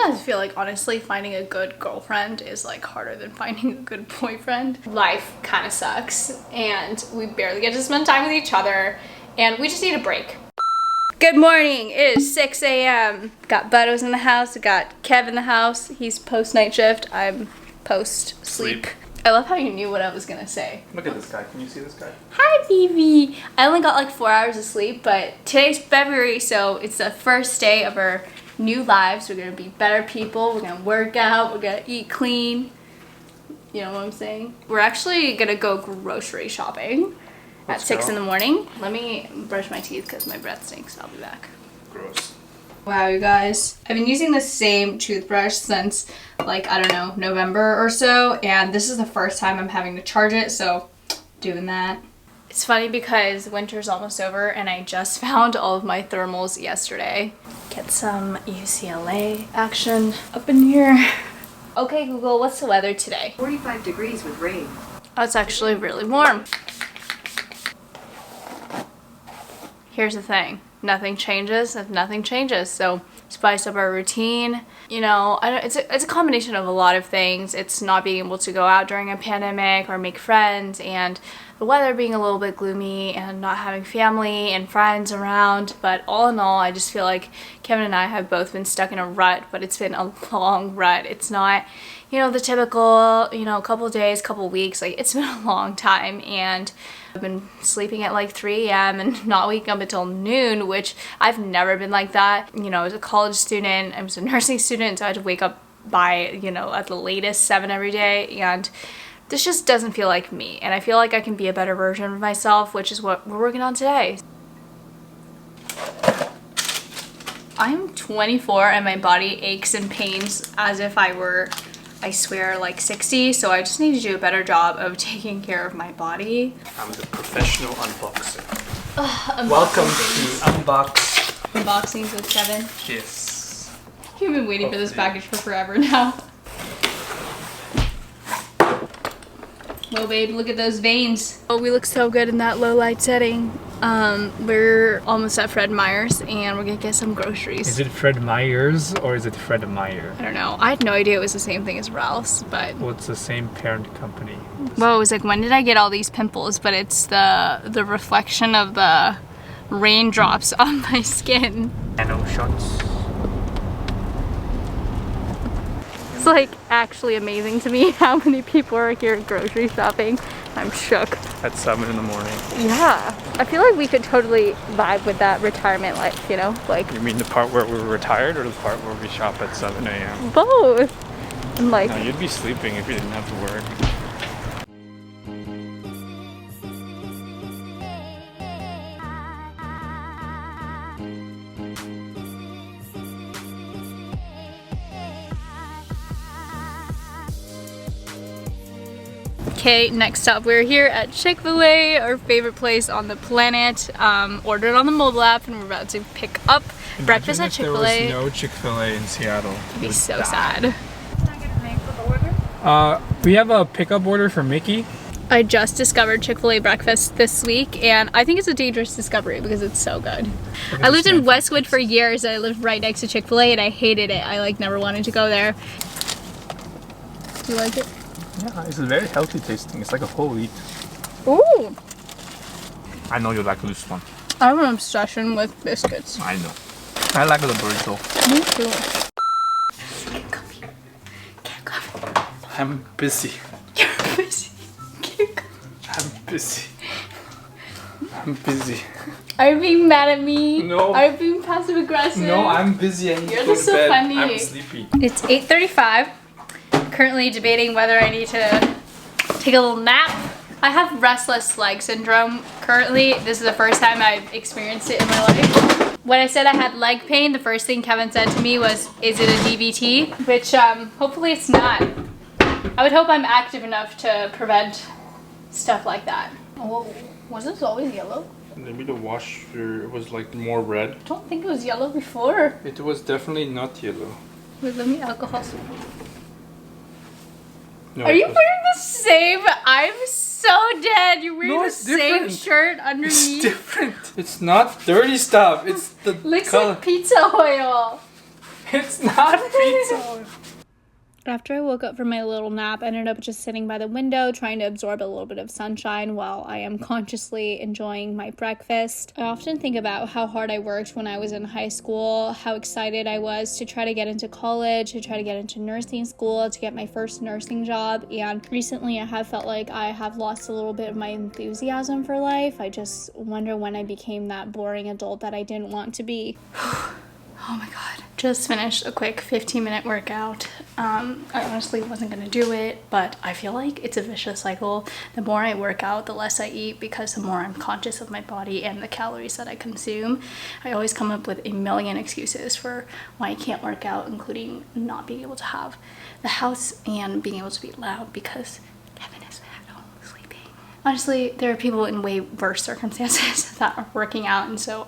Sometimes I feel like honestly finding a good girlfriend is like harder than finding a good boyfriend. Life kind of sucks and we barely get to spend time with each other and we just need a break. Good morning, it is 6 a.m. Got Butto's in the house, we got Kev in the house. He's post night shift, I'm post sleep. I love how you knew what I was gonna say. Look at this guy, can you see this guy? Hi, Phoebe. I only got like 4 hours of sleep, but today's February, so it's the first day of our new lives. We're gonna be better people, we're gonna work out, we're gonna eat clean. You know what I'm saying? We're actually gonna go grocery shopping at 6 in the morning. Let me brush my teeth because my breath stinks. I'll be back. Gross. Wow, you guys. I've been using the same toothbrush since like, I don't know, November or so, and this is the first time I'm having to charge it, so doing that. It's funny because winter's almost over and I just found all of my thermals yesterday. Get some UCLA action up in here. Okay, Google, what's the weather today? 45 degrees with rain. Oh, it's actually really warm. Here's the thing. Nothing changes if nothing changes. So spice up our routine. You know, it's a combination of a lot of things. It's not being able to go out during a pandemic or make friends, and the weather being a little bit gloomy and not having family and friends around. But all in all, I just feel like Kevin and I have both been stuck in a rut, but it's been a long rut. It's not, you know, the typical, you know, couple days, couple weeks. Like, it's been a long time, and I've been sleeping at like 3 a.m. and not waking up until noon, which I've never been like that. You know, I was a college student, I was a nursing student, so I had to wake up by, you know, at the latest 7 every day, and this just doesn't feel like me. And I feel like I can be a better version of myself, which is what we're working on today. I'm 24 and my body aches and pains as if I were, I swear, like 60, so I just need to do a better job of taking care of my body. I'm the professional unboxer. Welcome to Unbox. Unboxings with Kevin. Yes. You've been waiting for this package for forever now. Whoa, babe, look at those veins. Oh, we look so good in that low light setting. We're almost at Fred Meyer's and we're gonna get some groceries. Is it Fred Meyer's or is it Fred Meyer? I don't know. I had no idea it was the same thing as Ralph's, but... Well, it's the same parent company. Whoa, it was like, when did I get all these pimples? But it's the reflection of the raindrops on my skin. Nano shots. It's like actually amazing to me how many people are here grocery shopping. I'm shook. At 7 in the morning. Yeah. I feel like we could totally vibe with that retirement life, you know? Like, You mean the part where we're retired or the part where we shop at 7 a.m.? both. And like, No, you'd be sleeping if you didn't have to work. okay, next up, we're here at Chick-fil-A, our favorite place on the planet. Ordered on the mobile app and we're about to pick up breakfast at Chick-fil-A. There was no Chick-fil-A in Seattle. It'd be so sad. Can I get a name for the order? We have a pickup order for Miki. I just discovered Chick-fil-A breakfast this week and I think it's a dangerous discovery because it's so good. I lived in Westwood for years. I lived right next to Chick-fil-A and I hated it. I like never wanted to go there. Do you like it? Yeah, it's very healthy tasting. It's like a whole wheat. Ooh! I know you like this one. I have an obsession with biscuits. I know. I like the burrito. Me too. Can't come here. Can't come here. I'm busy. You're busy. Can't come. I'm busy. I'm busy. Are you being mad at me? No. Are you being passive aggressive? No, I'm busy. I need You're to go just to so bed. funny. I'm sleepy. It's 8:35. Currently debating whether I need to take a little nap. I have restless leg syndrome currently. This is the first time I've experienced it in my life. When I said I had leg pain, the first thing Kevin said to me was, is it a DVT? Which hopefully it's not. I would hope I'm active enough to prevent stuff like that. Oh, was this always yellow? Maybe the washer was like more red. I don't think it was yellow before. It was definitely not yellow. Wait, let me alcohol. No, Are you wearing the same? I'm so dead. You're wearing No, the it's same different. shirt It's underneath. different. It's not dirty stuff. It's the Looks color. like pizza oil. It's not pizza. After I woke up from my little nap, I ended up just sitting by the window trying to absorb a little bit of sunshine while I am consciously enjoying my breakfast. I often think about how hard I worked when I was in high school, how excited I was to try to get into college, to try to get into nursing school, to get my first nursing job, and recently I have felt like I have lost a little bit of my enthusiasm for life. I just wonder when I became that boring adult that I didn't want to be. Oh my god. Just finished a quick 15-minute workout. I honestly wasn't gonna do it, but I feel like it's a vicious cycle. The more I work out, the less I eat, because the more I'm conscious of my body and the calories that I consume. I always come up with a million excuses for why I can't work out, including not being able to have the house and being able to be loud because Kevin is at home sleeping. Honestly, there are people in way worse circumstances that are working out, and so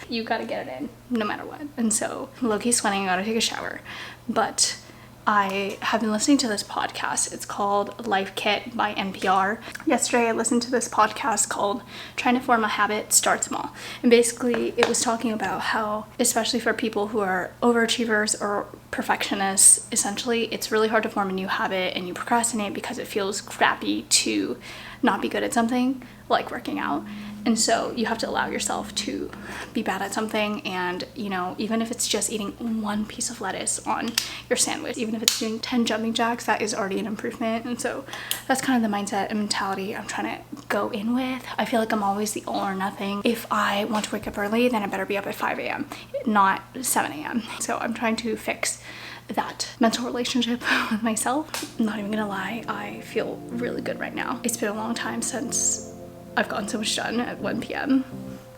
you gotta get it in no matter what. And so low-key sweating, I gotta take a shower. But I have been listening to this podcast. It's called Life Kit by NPR. Yesterday I listened to this podcast called Trying to Form a Habit, Start Small. And basically it was talking about how, especially for people who are overachievers or perfectionists, essentially it's really hard to form a new habit, and you procrastinate because it feels crappy to not be good at something like working out. And so you have to allow yourself to be bad at something, and even if it's just eating one piece of lettuce on your sandwich, even if it's doing 10 jumping jacks, that is already an improvement. And so that's kind of the mindset and mentality I'm trying to go in with. I feel like I'm always the all or nothing. If I want to wake up early, then I better be up at 5 a.m., not 7 a.m. So I'm trying to fix that mental relationship with myself. I'm not even gonna lie, I feel really good right now. It's been a long time since I've gotten so much done at 1 p.m.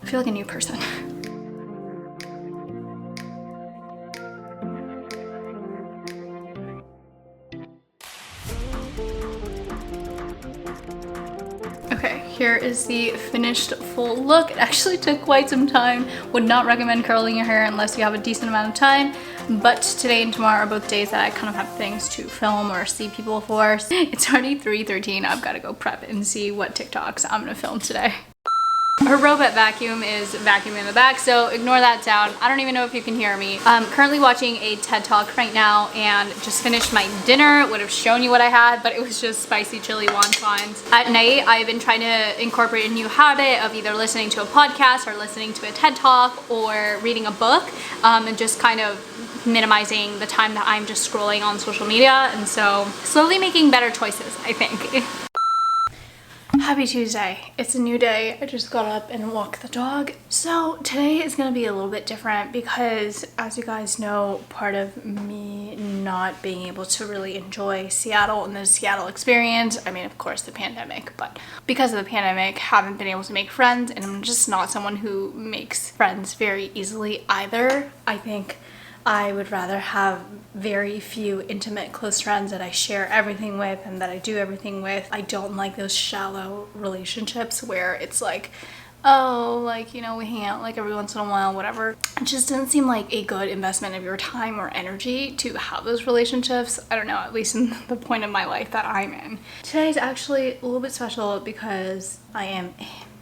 I feel like a new person. Okay, here is the finished full look. It actually took quite some time. Would not recommend curling your hair unless you have a decent amount of time. But today and tomorrow are both days that I kind of have things to film or see people for. It's already 3:13. I've got to go prep and see what TikToks I'm gonna film today. Her robot vacuum is vacuuming in the back, so ignore that sound. I don't even know if you can hear me. I'm currently watching a TED Talk right now and just finished my dinner. Would have shown you what I had, but it was just spicy chili wontons. At night, I've been trying to incorporate a new habit of either listening to a podcast or listening to a TED Talk or reading a book, and just kind of minimizing the time that I'm just scrolling on social media. And so slowly making better choices, I think. Happy Tuesday. It's a new day. I just got up and walked the dog. So today is going to be a little bit different because, as you guys know, part of me not being able to really enjoy Seattle and the Seattle experience, I mean, of course, the pandemic, but because of the pandemic, haven't been able to make friends, and I'm just not someone who makes friends very easily either. I think I would rather have very few intimate close friends that I share everything with and that I do everything with. I don't like those shallow relationships where it's like, oh, like, we hang out like every once in a while, whatever. It just doesn't seem like a good investment of your time or energy to have those relationships. I don't know, at least in the point of my life that I'm in. Today's actually a little bit special because I am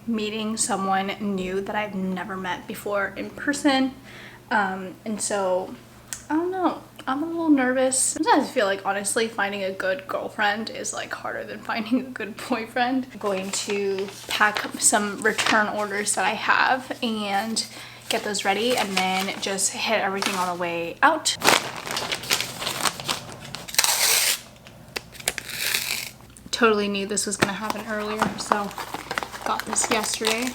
meeting someone new that I've never met before in person. And so, I don't know, I'm a little nervous. Sometimes I feel like, honestly, finding a good girlfriend is like harder than finding a good boyfriend. I'm going to pack some return orders that I have and get those ready, and then just hit everything on the way out. Totally knew this was gonna happen earlier, so got this yesterday.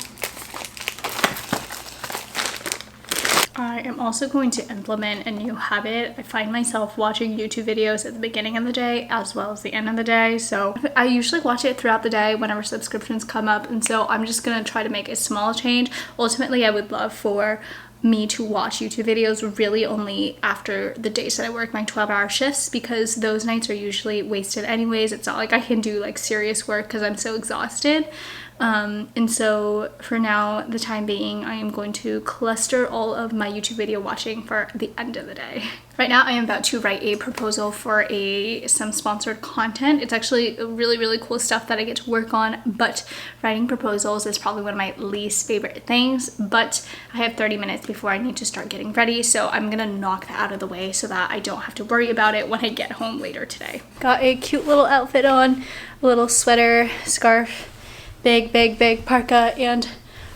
I am also going to implement a new habit. I find myself watching YouTube videos at the beginning of the day as well as the end of the day. So I usually watch it throughout the day whenever subscriptions come up. And so I'm just going to try to make a small change. Ultimately, I would love for me to watch YouTube videos really only after the days that I work my 12-hour shifts, because those nights are usually wasted anyways. It's not like I can do like serious work because I'm so exhausted. And so for now, the time being, I am going to cluster all of my YouTube video watching for the end of the day. Right now I am about to write a proposal for some sponsored content. It's actually really, really cool stuff that I get to work on, but writing proposals is probably one of my least favorite things. But I have 30 minutes before I need to start getting ready, so I'm gonna knock that out of the way so that I don't have to worry about it when I get home later today. Got a cute little outfit on, a little sweater, scarf, big parka, and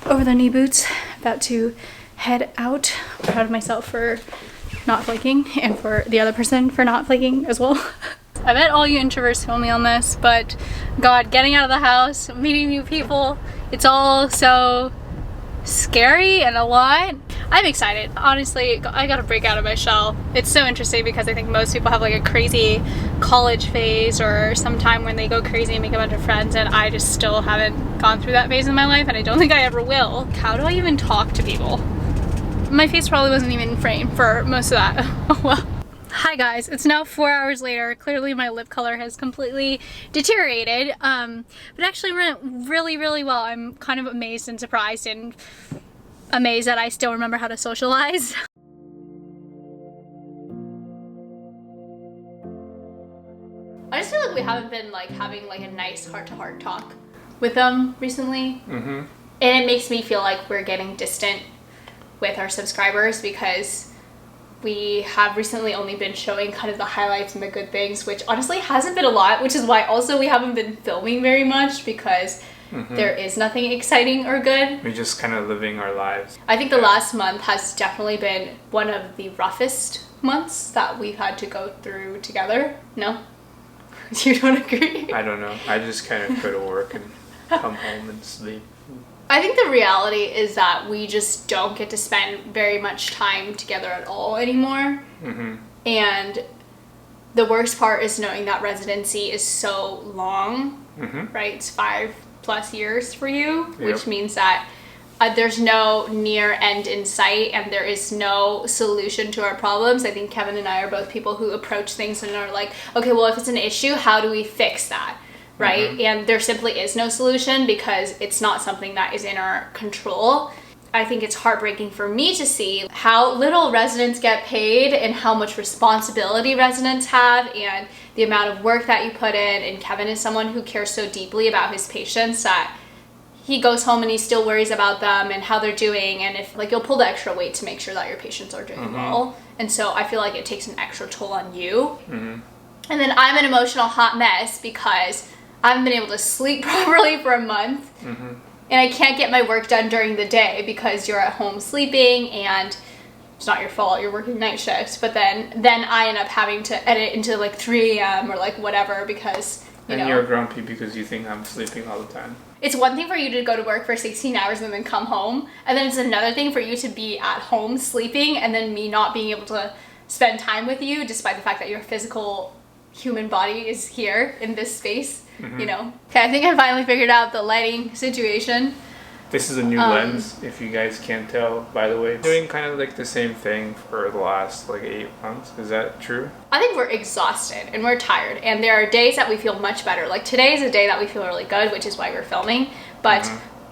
over the knee boots. About to head out. I'm proud of myself for not flaking, and for the other person for not flaking as well. I bet all you introverts feel me on this, but God, getting out of the house, meeting new people, it's all so scary and a lot. I'm excited. Honestly, I gotta break out of my shell. It's so interesting because I think most people have like a crazy college phase or some time when they go crazy and make a bunch of friends, and I just still haven't gone through that phase in my life, and I don't think I ever will. How do I even talk to people? My face probably wasn't even in frame for most of that. Oh well. Hi guys, it's now 4 hours later. Clearly my lip color has completely deteriorated, but actually went really, really well. I'm kind of amazed and surprised and amazed that I still remember how to socialize. I just feel like we haven't been like having like a nice heart-to-heart talk with them recently. And it makes me feel like we're getting distant with our subscribers because we have recently only been showing kind of the highlights and the good things, which honestly hasn't been a lot, which is why also we haven't been filming very much because there is nothing exciting or good. We're just kind of living our lives. I think the last month has definitely been one of the roughest months that we've had to go through together. No? You don't agree? I don't know. I just kind of go to work and come home and sleep. I think the reality is that we just don't get to spend very much time together at all anymore. And the worst part is knowing that residency is so long, right? It's 5+ years for you, which means that there's no near end in sight and there is no solution to our problems. I think Kevin and I are both people who approach things and are like, okay, well, if it's an issue, how do we fix that? Right? And there simply is no solution because it's not something that is in our control. I think it's heartbreaking for me to see how little residents get paid and how much responsibility residents have and the amount of work that you put in. And Kevin is someone who cares so deeply about his patients that he goes home and he still worries about them and how they're doing, and if like you'll pull the extra weight to make sure that your patients are doing well. And so I feel like it takes an extra toll on you. And then I'm an emotional hot mess because I haven't been able to sleep properly for a month, and I can't get my work done during the day because you're at home sleeping, and it's not your fault, you're working night shifts, but then I end up having to edit into like 3 a.m. or like whatever because, you know. You're grumpy because you think I'm sleeping all the time. It's one thing for you to go to work for 16 hours and then come home, and then it's another thing for you to be at home sleeping and then me not being able to spend time with you despite the fact that your physical human body is here in this space. You know. Okay, I think I finally figured out the lighting situation. This is a new lens, if you guys can't tell, by the way. Doing kind of like the same thing for the last like 8 months. Is that true? I think we're exhausted and we're tired, and there are days that we feel much better. Like today is a day that we feel really good, which is why we're filming, but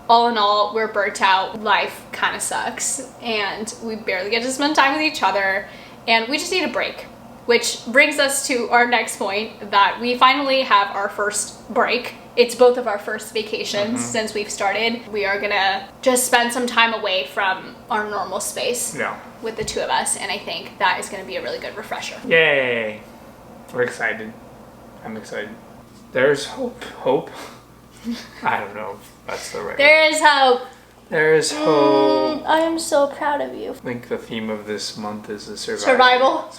all in all, we're burnt out. Life kind of sucks and we barely get to spend time with each other, and we just need a break. Which brings us to our next point, that we finally have our first break. It's both of our first vacations since we've started. We are gonna just spend some time away from our normal space with the two of us, and I think that is gonna be a really good refresher. Yay! We're excited. I'm excited. There's hope. Hope? I don't know if that's the right There is hope. There is hope. I am so proud of you. I think the theme of this month is the survival.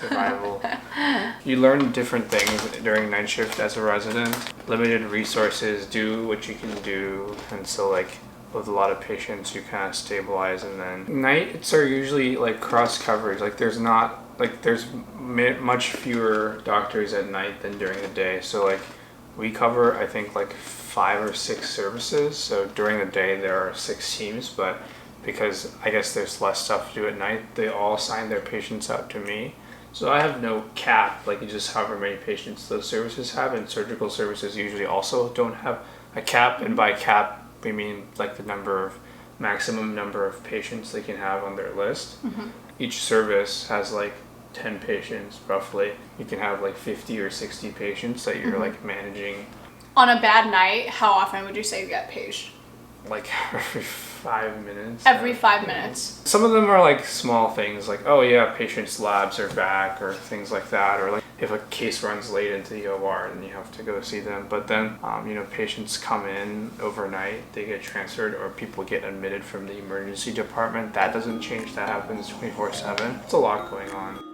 You learn different things during night shift as a resident. Limited resources, do what you can do. And so like with a lot of patients, you kind of stabilize, and then nights are usually like cross coverage. Like there's much fewer doctors at night than during the day. So like we cover, I think, like 5 or 6 services. So during the day there are 6 teams, but because I guess there's less stuff to do at night, they all assign their patients out to me. So I have no cap, like just however many patients those services have, and surgical services usually also don't have a cap, and by cap we mean like the maximum number of patients they can have on their list. Each service has like 10 patients roughly, you can have like 50 or 60 patients that you're like managing. On a bad night, how often would you say you get paged? Like every 5 minutes. Every 5 minutes. Some of them are like small things, like, oh yeah, patient's labs are back, or things like that, or like if a case runs late into the OR and you have to go see them. But then, you know, patients come in overnight, they get transferred, or people get admitted from the emergency department. That doesn't change. That happens 24/7. It's a lot going on.